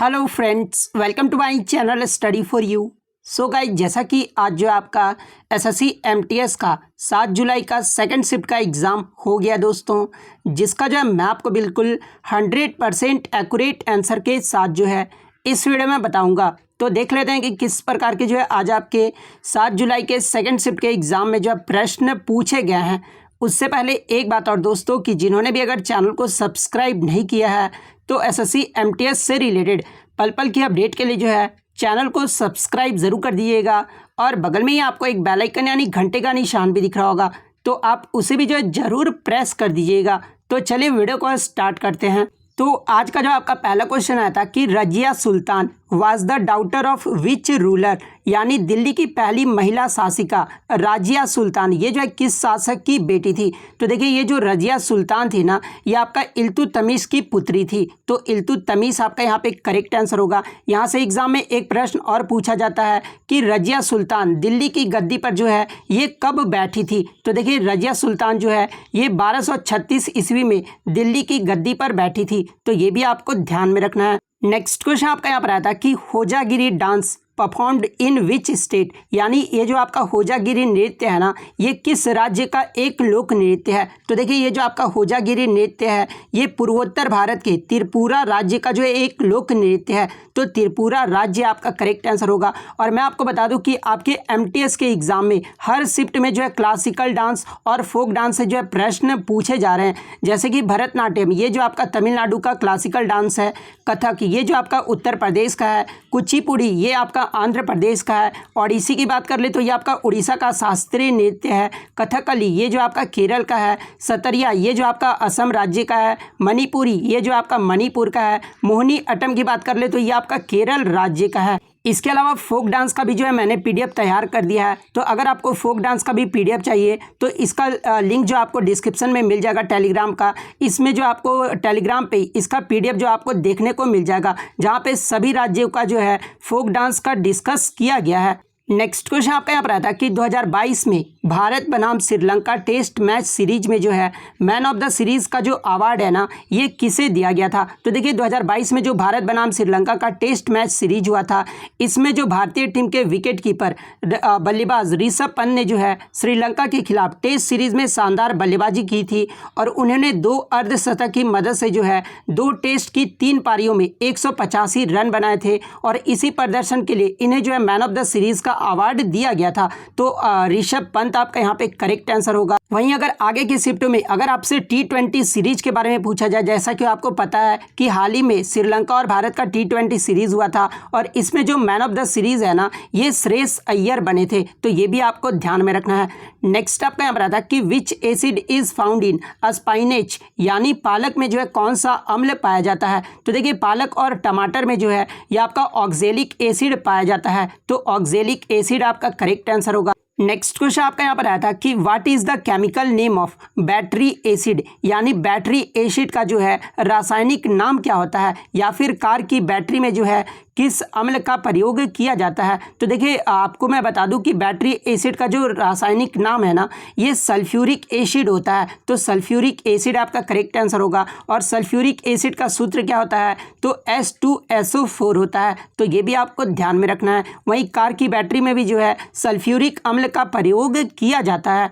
Hello friends, welcome to my channel study for you. So guys, जैसा कि आज जो आपका एसएससी एमटीएस का 7 जुलाई का सेकंड शिफ्ट का एग्ज़ाम हो गया दोस्तों, जिसका जो है मैं आपको बिल्कुल 100% एक्यूरेट आंसर के साथ जो है इस वीडियो में बताऊंगा। तो देख लेते हैं कि किस प्रकार के जो है आज आपके 7 जुलाई के सेकंड शिफ्ट के एग्ज़ाम में जो है प्रश्न पूछे गए हैं। उससे पहले एक बात और दोस्तों, कि जिन्होंने भी अगर चैनल को सब्सक्राइब नहीं किया है तो एसएससी एमटीएस से रिलेटेड पल पल की अपडेट के लिए जो है चैनल को सब्सक्राइब ज़रूर कर दीजिएगा। और बगल में ही आपको एक बेल आइकन यानी घंटे का निशान भी दिख रहा होगा, तो आप उसे भी जो है ज़रूर प्रेस कर दीजिएगा। तो चलिए वीडियो को स्टार्ट करते हैं। तो आज का जो आपका पहला क्वेश्चन आया था कि Razia Sultan was the daughter of which ruler, यानी दिल्ली की पहली महिला शासिका रजिया सुल्तान ये जो है किस शासक की बेटी थी। तो देखिए, ये जो रजिया सुल्तान थी ना, ये आपका इल्तुतमिश की पुत्री थी। तो इल्तुतमिश आपका यहाँ पे करेक्ट आंसर होगा। यहाँ से एग्जाम में एक प्रश्न और पूछा जाता है कि रजिया सुल्तान दिल्ली की गद्दी पर जो है ये कब बैठी थी। तो देखिए, रजिया सुल्तान जो है ये 1236 ईस्वी में दिल्ली की गद्दी पर बैठी थी। तो ये भी आपको ध्यान में रखना है। नेक्स्ट क्वेश्चन आपका यहाँ पर आया था कि Hojagiri dance performed in which state, यानी ये जो आपका होजागिरी नृत्य है ना, ये किस राज्य का एक लोक नृत्य है। तो देखिए, ये जो आपका होजागिरी नृत्य है ये पूर्वोत्तर भारत के त्रिपुरा राज्य का जो है एक लोक नृत्य है। तो त्रिपुरा राज्य आपका करेक्ट आंसर होगा। और मैं आपको बता दूं कि आपके एमटीएस के एग्जाम में हर शिफ्ट में जो है क्लासिकल डांस और फोक डांस से जो है प्रश्न पूछे जा रहे हैं। जैसे कि भरतनाट्यम ये जो आपका तमिलनाडु का क्लासिकल डांस है, कथक ये जो आपका उत्तर प्रदेश का है, कुचिपुड़ी ये आपका आंध्र प्रदेश का है, ओडिसी की बात कर ले तो ये आपका उड़ीसा का शास्त्रीय नृत्य है, कथकली ये जो आपका केरल का है, सतरिया ये जो आपका असम राज्य का है, मणिपुरी ये जो आपका मणिपुर का है, मोहिनी अट्टम की बात कर ले तो ये आपका केरल राज्य का है। इसके अलावा फोक डांस का भी जो है मैंने पीडीएफ तैयार कर दिया है। तो अगर आपको फोक डांस का भी पीडीएफ चाहिए तो इसका लिंक जो आपको डिस्क्रिप्शन में मिल जाएगा टेलीग्राम का। इसमें जो आपको टेलीग्राम पे इसका पीडीएफ जो आपको देखने को मिल जाएगा, जहाँ पे सभी राज्यों का जो है फोक डांस का डिस्कस किया गया है। नेक्स्ट क्वेश्चन आपका यहाँ पर आता है कि 2022 में भारत बनाम श्रीलंका टेस्ट मैच सीरीज में जो है मैन ऑफ द सीरीज का जो अवार्ड है ना, ये किसे दिया गया था। तो देखिए, 2022 में जो भारत बनाम श्रीलंका का टेस्ट मैच सीरीज हुआ था, इसमें जो भारतीय टीम के विकेट कीपर बल्लेबाज ऋषभ पंत ने जो है श्रीलंका के खिलाफ टेस्ट सीरीज में शानदार बल्लेबाजी की थी। और उन्होंने 2 अर्धशतक की मदद से जो है 2 टेस्ट की 3 पारियों में 185 रन बनाए थे। और इसी प्रदर्शन के लिए इन्हें जो है मैन ऑफ द सीरीज का अवार्ड दिया गया था। तो ऋषभ पंत आपका यहाँ पे करेक्ट आंसर होगा। वहीं अगर आगे की शिफ्ट में अगर आपसे T20 सीरीज के बारे में पूछा जाए, जैसा कि आपको पता है कि हाल ही में श्रीलंका और भारत का T20 सीरीज हुआ था और इसमें जो मैन ऑफ द सीरीज है ना, ये श्रेयस अय्यर बने थे। तो ये भी आपको ध्यान में रखना है। नेक्स्ट आपका यहाँ पर आता है कि which acid is found in spinach, यानी पालक में जो है कौन सा अम्ल पाया जाता है। तो देखिए, पालक और टमाटर में जो है ये आपका ऑक्जेलिक एसिड पाया जाता है। तो ऑक्जेलिक एसिड आपका करेक्ट आंसर होगा। नेक्स्ट क्वेश्चन आपका यहाँ पर आया था कि what is the chemical name of battery acid, यानी बैटरी एसिड का जो है रासायनिक नाम क्या होता है, या फिर कार की बैटरी में जो है किस अम्ल का प्रयोग किया जाता है। तो देखिए, आपको मैं बता दूं कि बैटरी एसिड का जो रासायनिक नाम है ना, ये सल्फ्यूरिक एसिड होता है। तो सल्फ्यूरिक एसिड आपका करेक्ट आंसर होगा। और सल्फ्यूरिक एसिड का सूत्र क्या होता है, तो H2SO4 होता है। तो ये भी आपको ध्यान में रखना है। वहीं कार की बैटरी में भी जो है सल्फ्यूरिक अम्ल का प्रयोग किया जाता है।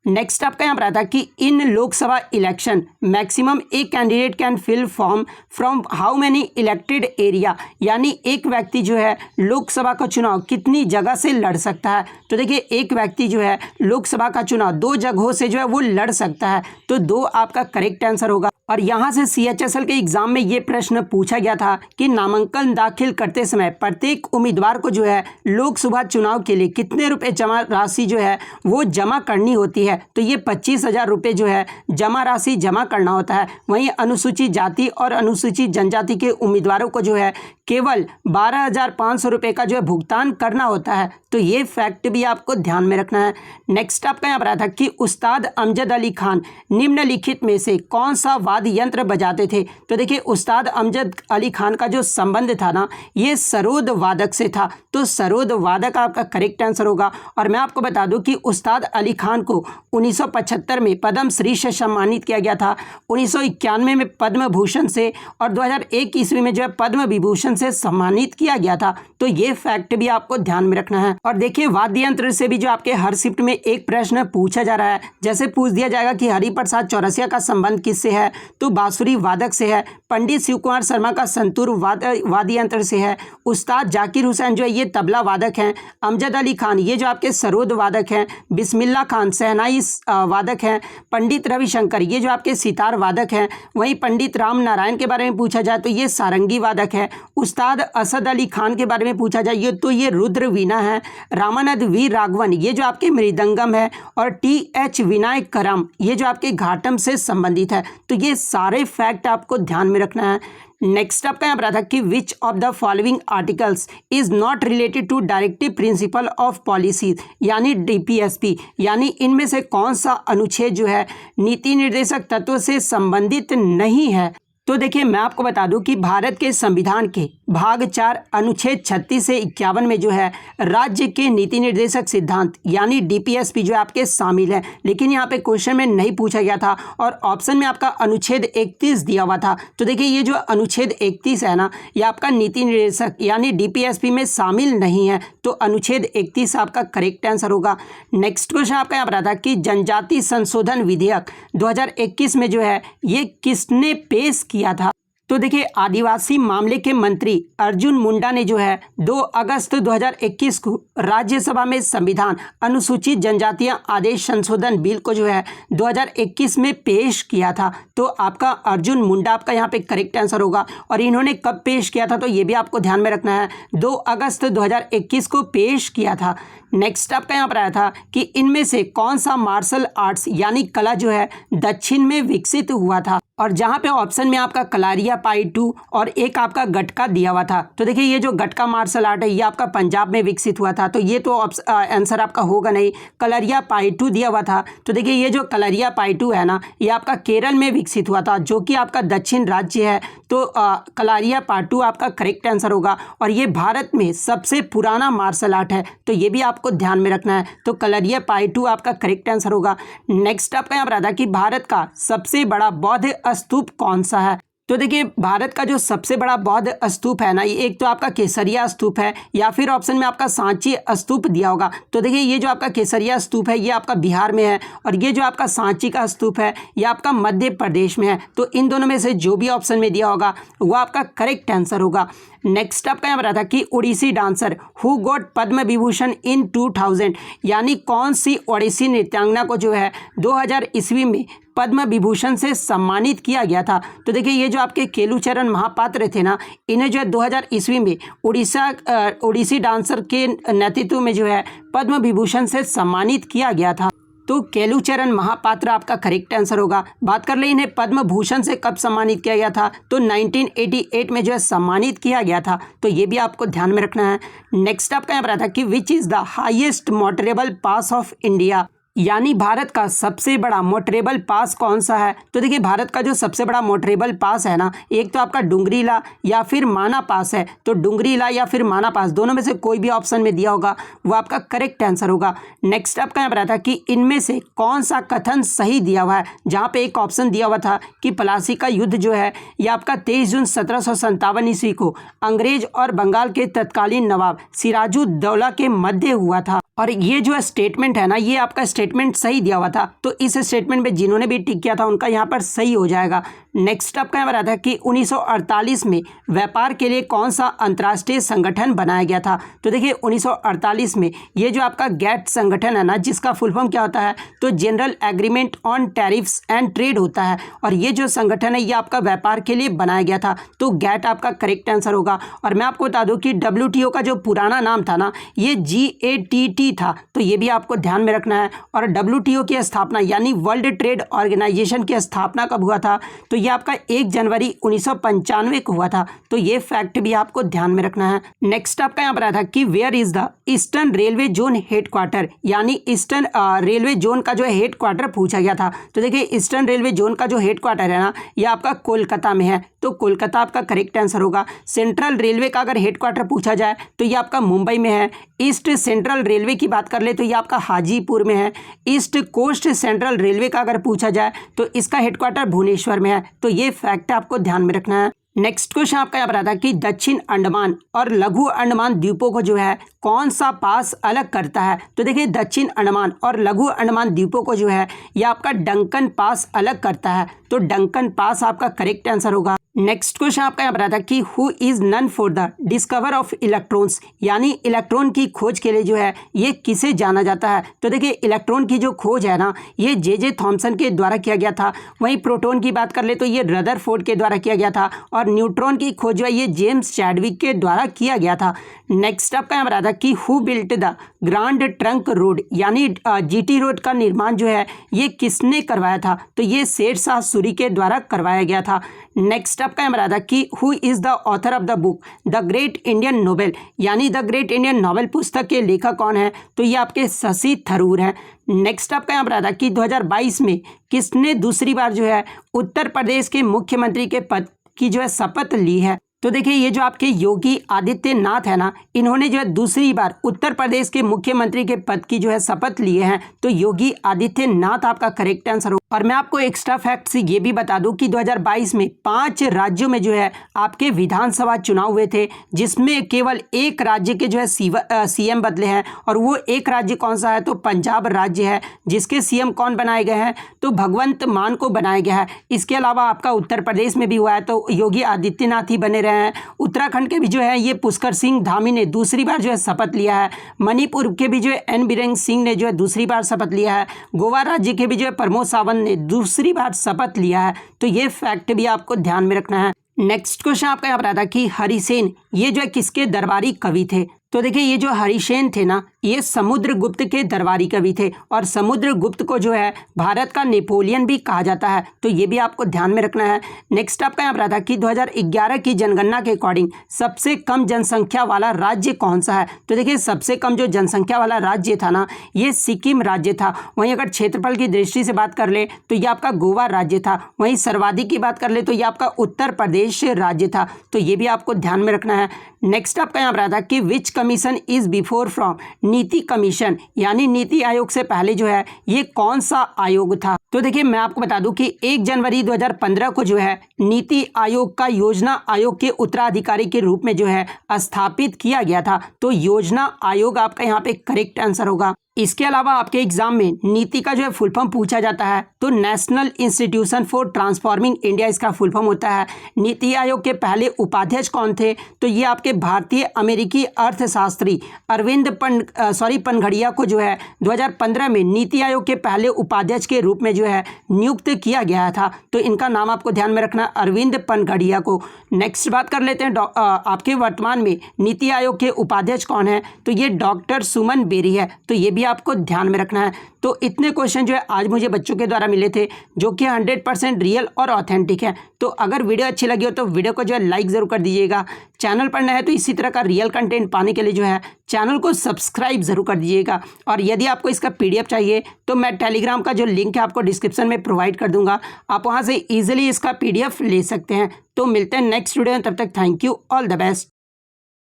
नेक्स्ट आपका यहाँ पर आता है कि in Lok Sabha election maximum a candidate can fill form from how many elected area, यानी एक व्यक्ति जो है लोकसभा का चुनाव कितनी जगह से लड़ सकता है। तो देखिए, एक व्यक्ति जो है लोकसभा का चुनाव 2 जगहों से जो है वो लड़ सकता है। तो 2 आपका करेक्ट आंसर होगा। और यहाँ से CHSL के एग्जाम में ये प्रश्न पूछा गया था कि नामांकन दाखिल करते समय प्रत्येक उम्मीदवार को जो है लोकसभा चुनाव के लिए कितने रुपए जमा राशि जो है वो जमा करनी होती है। तो ये 25,000 रुपये जो है जमा राशि जमा करना होता है। वहीं अनुसूचित जाति और अनुसूचित जनजाति के उम्मीदवारों को जो है केवल 12,500 रुपये का जो है भुगतान करना होता है। तो ये फैक्ट भी आपको ध्यान में रखना है। नेक्स्ट आपका यहाँ पर आया था कि उस्ताद अमजद अली खान निम्नलिखित में से कौन सा वाद्य यंत्र बजाते थे। तो देखिए, उस्ताद अमजद अली खान का जो संबंध था ना, ये सरोद वादक से था। तो सरोद वादक आपका करेक्ट आंसर होगा। और मैं आपको बता दूं कि उस्ताद अली खान को 1975 में पद्म श्री से सम्मानित किया गया था, 1991 में पद्म भूषण से और 2001 ईस्वी में जो है पद्म विभूषण से सम्मानित किया गया था। तो ये फैक्ट भी आपको ध्यान में रखना है। और देखिए वाद्य यंत्र से भी जो आपके हर शिफ्ट में एक प्रश्न पूछा जा रहा है। जैसे पूछ दिया जाएगा कि हरिप्रसाद चौरसिया का संबंध किससे है, तो बांसुरी वादक से है। पंडित शिव कुमार शर्मा का संतूर वाद्य यंत्र से है। उस्ताद जाकिर हुसैन जो है ये तबला वादक हैं। अमजद अली खान ये जो आपके सरोद वादक हैं। बिस्मिल्लाह खान शहनाई वादक हैं। पंडित रविशंकर ये जो आपके सितार वादक हैं। वहीं पंडित राम नारायण के बारे में पूछा जाए तो ये सारंगी वादक है। उस्ताद असद अली खान के बारे में पूछा जाए तो ये रुद्र वीणा है। रामानंद वी राघवन ये जो आपके मृदंगम है। और TH विनायक करम ये जो आपके घाटम से संबंधित है। तो ये सारे फैक्ट आपको ध्यान में रखना है। नेक्स्ट आपका यहाँ पर आता है कि which of the following articles is not related to directive principle of policy, यानी DPSP, यानी इनमें से कौन सा अनुच्छेद जो है नीति निर्देशक तत्व से संबंधित नहीं है। तो देखिए मैं आपको बता दूं कि भारत के संविधान के भाग 4 अनुच्छेद 36 से 51 में जो है राज्य के नीति निर्देशक सिद्धांत यानी DPSP जो है आपके शामिल है। लेकिन यहाँ पे क्वेश्चन में नहीं पूछा गया था और ऑप्शन में आपका अनुच्छेद 31 दिया हुआ था। तो देखिए ये जो अनुच्छेद 31 है ना, ये आपका नीति निर्देशक यानी DPSP में शामिल नहीं है। तो अनुच्छेद 31 आपका करेक्ट आंसर होगा। नेक्स्ट क्वेश्चन आपका यहाँ पर आता है कि जनजाति संशोधन विधेयक 2021 में जो है ये किसने पेश किया था। तो देखिए आदिवासी मामले के मंत्री अर्जुन मुंडा ने जो है 2 अगस्त 2021 को राज्यसभा में संविधान अनुसूचित जनजातियां आदेश संशोधन बिल को जो है 2021 में पेश किया था। तो आपका अर्जुन मुंडा आपका यहाँ पे करेक्ट आंसर होगा। और इन्होंने कब पेश किया था तो ये भी आपको ध्यान में रखना है, 2 अगस्त 2021 को पेश किया था। नेक्स्ट आपका यहाँ पर आया था कि इनमें से कौन सा मार्शल आर्ट्स यानी कला जो है दक्षिण में विकसित हुआ था। और जहाँ पे ऑप्शन में आपका कलारिया पाइटू और एक आपका गटका दिया हुआ था। तो देखिए ये जो गटका मार्शल आर्ट है ये आपका पंजाब में विकसित हुआ था। तो ये तो आंसर आपका होगा नहीं, कलारिया पाइटू दिया हुआ था। तो देखिए ये जो कलारिया पाइटू है ना, ये आपका केरल में विकसित हुआ था जो कि आपका दक्षिण राज्य है। तो कलारिया पाइटू आपका करेक्ट आंसर होगा। और ये भारत में सबसे पुराना मार्शल आर्ट है। तो ये भी आपको ध्यान में रखना है। तो कलारिया पाइटू आपका करेक्ट आंसर होगा। नेक्स्ट आपका यहाँ पर आता है कि भारत का सबसे बड़ा बौद्ध स्तूप कौन सा है। तो देखिए भारत का जो सबसे बड़ा बौद्ध स्तूप है ना, ये एक तो आपका केसरिया स्तूप है या फिर ऑप्शन में आपका सांची स्तूप दिया होगा। तो देखिए ये जो आपका केसरिया स्तूप है ये आपका बिहार में है और ये जो आपका सांची का स्तूप है ये आपका मध्य प्रदेश में है। तो इन दोनों में से जो भी ऑप्शन में दिया होगा वो आपका करेक्ट आंसर होगा। नेक्स्ट आपका यहाँ पर आता है कि Odissi dancer who got Padma Vibhushan इन 2000, यानी कौन सी ओडिसी नृत्यांगना को जो है 2000 ईस्वी में पद्म विभूषण से सम्मानित किया गया था। तो देखिए ये जो आपके केलुचरण महापात्र थे ना, इन्हें जो है 2000 ईस्वी में ओडिसी डांसर के नेतृत्व में जो है पद्म विभूषण से सम्मानित किया गया था। तो केलुचरण महापात्र आपका करेक्ट आंसर होगा। बात कर ले इन्हें पद्म भूषण से कब सम्मानित किया गया था, तो 1988 में जो है सम्मानित किया गया था। तो ये भी आपको ध्यान में रखना है। नेक्स्ट आपका यहाँ पर आता है कि which is the highest motorable pass of India, यानी भारत का सबसे बड़ा मोटरेबल पास कौन सा है। तो देखिए भारत का जो सबसे बड़ा मोटरेबल पास है ना, एक तो आपका डुंगरीला या फिर माना पास है। तो डुंगरीला या फिर माना पास दोनों में से कोई भी ऑप्शन में दिया होगा वो आपका करेक्ट आंसर होगा। नेक्स्ट आपका यहाँ पर आता है कि इनमें से कौन सा कथन सही दिया हुआ है। जहाँ पे एक ऑप्शन दिया हुआ था कि प्लासी का युद्ध जो है ये आपका 23 जून 1757 ईस्वी को अंग्रेज और बंगाल के तत्कालीन नवाब सिराजुद्दौला के मध्य हुआ था। और ये जो स्टेटमेंट है ना, ये आपका स्टेटमेंट सही दिया हुआ था। तो इस स्टेटमेंट में जिन्होंने भी टिक किया था उनका यहाँ पर सही हो जाएगा। नेक्स्ट आपका यहाँ पर आता है कि 1948 में व्यापार के लिए कौन सा अंतर्राष्ट्रीय संगठन बनाया गया था। तो देखिए 1948 में ये जो आपका गैट संगठन है ना, जिसका फुल फॉर्म क्या होता है, तो general agreement on tariffs and trade होता है। और ये जो संगठन है ये आपका व्यापार के लिए बनाया गया था। तो गैट आपका करेक्ट आंसर होगा। और मैं आपको बता दूं कि WTO का जो पुराना नाम था ना, ये GATT था। तो ये भी आपको ध्यान में रखना है। और WTO की स्थापना यानी वर्ल्ड ट्रेड ऑर्गेनाइजेशन की स्थापना कब हुआ था, तो ये आपका 1 जनवरी 1995 को हुआ था। तो ये फैक्ट भी आपको ध्यान में रखना है। नेक्स्ट आपका यहाँ पर आया था कि where is the eastern railway zone headquarter, यानी ईस्टर्न रेलवे जोन का जो है हेडक्वार्टर पूछा गया था। तो देखिए ईस्टर्न रेलवे जोन का जो हेडक्वार्टर है ना, ये आपका कोलकाता में है। तो कोलकाता आपका करेक्ट आंसर होगा। सेंट्रल रेलवे का अगर हेडक्वार्टर पूछा जाए तो ये आपका मुंबई में है। ईस्ट सेंट्रल रेलवे की बात कर ले तो ये आपका हाजीपुर में है। ईस्ट कोस्ट सेंट्रल रेलवे का अगर पूछा जाए तो इसका हेडक्वार्टर भुवनेश्वर में है। तो ये फैक्ट आपको ध्यान में रखना है। नेक्स्ट क्वेश्चन आपका यहाँ पर आता है कि दक्षिण अंडमान और लघु अंडमान द्वीपों को जो है कौन सा पास अलग करता है। तो देखिए दक्षिण अंडमान और लघु अंडमान द्वीपों को जो है ये आपका डंकन पास अलग करता है, तो डंकन पास आपका करेक्ट आंसर होगा। नेक्स्ट क्वेश्चन आपका यहाँ पर आता है कि who is known for the discover of electrons, यानी इलेक्ट्रॉन की खोज के लिए जो है ये किसे जाना जाता है। तो देखिए इलेक्ट्रॉन की जो खोज है ना ये जे थॉमसन के द्वारा किया गया था। वहीं प्रोटॉन की बात कर ले तो ये रदरफोर्ड के द्वारा किया गया था, और न्यूट्रॉन की खोज जो है ये जेम्स चैडविक के द्वारा किया गया था। नेक्स्ट आपका यहाँ पर आता है कि who built the grand trunk road, यानी जीटी रोड का निर्माण जो है ये किसने करवाया था। तो ये शेरशाह सूरी के द्वारा करवाया गया था। नेक्स्ट आपका यहाँ पर आता है कि who is the author of the book the great Indian novel, यानी द ग्रेट इंडियन नोवेल पुस्तक के लेखक कौन है। तो ये आपके शशि थरूर हैं। नेक्स्ट आपका यहाँ पर आता है कि 2022 में किसने दूसरी बार जो है उत्तर प्रदेश के मुख्यमंत्री के पद की जो है शपथ ली है। तो देखिए ये जो आपके योगी आदित्यनाथ है ना इन्होंने जो है दूसरी बार उत्तर प्रदेश के मुख्यमंत्री के पद की जो है शपथ लिए हैं, तो योगी आदित्यनाथ आपका करेक्ट आंसर हो। और मैं आपको एक्स्ट्रा फैक्ट से ये भी बता दूं कि 2022 में 5 राज्यों में जो है आपके विधानसभा चुनाव हुए थे, जिसमें केवल एक राज्य के जो है सीएम बदले हैं, और वो एक राज्य कौन सा है तो पंजाब राज्य है, जिसके सीएम कौन बनाए गए हैं तो भगवंत मान को बनाया गया है। इसके अलावा आपका उत्तर प्रदेश में भी हुआ है तो योगी आदित्यनाथ ही बने रहे हैं। उत्तराखंड के भी जो है ये पुष्कर सिंह धामी ने दूसरी बार जो है शपथ लिया है। मणिपुर के भी जो है एन बीरेन सिंह ने जो है दूसरी बार शपथ लिया है। गोवा राज्य के भी जो है प्रमोद सावंत ने दूसरी बार शपथ लिया है। तो ये फैक्ट भी आपको ध्यान में रखना है। नेक्स्ट क्वेश्चन आपका यहाँ पर आता है कि हरिसेन ये जो है किसके दरबारी कवि थे। तो देखिए ये जो हरिसेन थे ना ये समुद्रगुप्त के दरबारी कवि थे, और समुद्रगुप्त को जो है भारत का नेपोलियन भी कहा जाता है, तो ये भी आपको ध्यान में रखना है। नेक्स्ट आपका यहाँ पर आता है कि 2011 की जनगणना के अकॉर्डिंग सबसे कम जनसंख्या वाला राज्य कौन सा है। तो देखिए सबसे कम जो जनसंख्या वाला राज्य था ना ये सिक्किम राज्य था। वहीं अगर क्षेत्रफल की दृष्टि से बात कर ले तो ये आपका गोवा राज्य था। वहीं सर्वाधिक की बात कर ले तो ये आपका उत्तर प्रदेश राज्य था, तो ये भी आपको ध्यान में रखना है। नेक्स्ट आपका यहाँ पर आता है कि विच कमीशन इज बिफोर फ्रॉम नीति कमीशन, यानी नीति आयोग से पहले जो है ये कौन सा आयोग था। तो देखिए मैं आपको बता दूं कि 1 जनवरी 2015 को जो है नीति आयोग का योजना आयोग के उत्तराधिकारी के रूप में जो है स्थापित किया गया था, तो योजना आयोग आपका यहाँ पे करेक्ट आंसर होगा। इसके अलावा आपके एग्जाम में नीति का जो है फुल फॉर्म पूछा जाता है, तो national institution for transforming India इसका फुल फॉर्म होता है। नीति आयोग के पहले उपाध्यक्ष कौन थे, तो ये आपके भारतीय अमेरिकी अर्थशास्त्री अरविंद पनघड़िया को जो है 2015 में नीति आयोग के पहले उपाध्यक्ष के रूप में जो है नियुक्त किया गया था, तो इनका नाम आपको ध्यान में रखना, अरविंद पनघड़िया को। नेक्स्ट बात कर लेते हैं आपके वर्तमान में नीति आयोग के उपाध्यक्ष कौन है, तो ये डॉक्टर सुमन बेरी है, तो ये भी आपको ध्यान में रखना है। तो इतने क्वेश्चन जो है आज मुझे बच्चों के द्वारा मिले थे जो कि 100% रियल और ऑथेंटिक है। तो अगर वीडियो अच्छी लगी हो तो वीडियो को जो है लाइक ज़रूर कर दीजिएगा। चैनल पर नया है तो इसी तरह का रियल कंटेंट पाने के लिए जो है चैनल को सब्सक्राइब जरूर कर दीजिएगा। और यदि आपको इसका PDF चाहिए तो मैं टेलीग्राम का जो लिंक है आपको डिस्क्रिप्शन में प्रोवाइड कर दूंगा, आप वहाँ से ईजिली इसका PDF ले सकते हैं। तो मिलते हैं नेक्स्ट वीडियो में, तब तक thank you, all the best.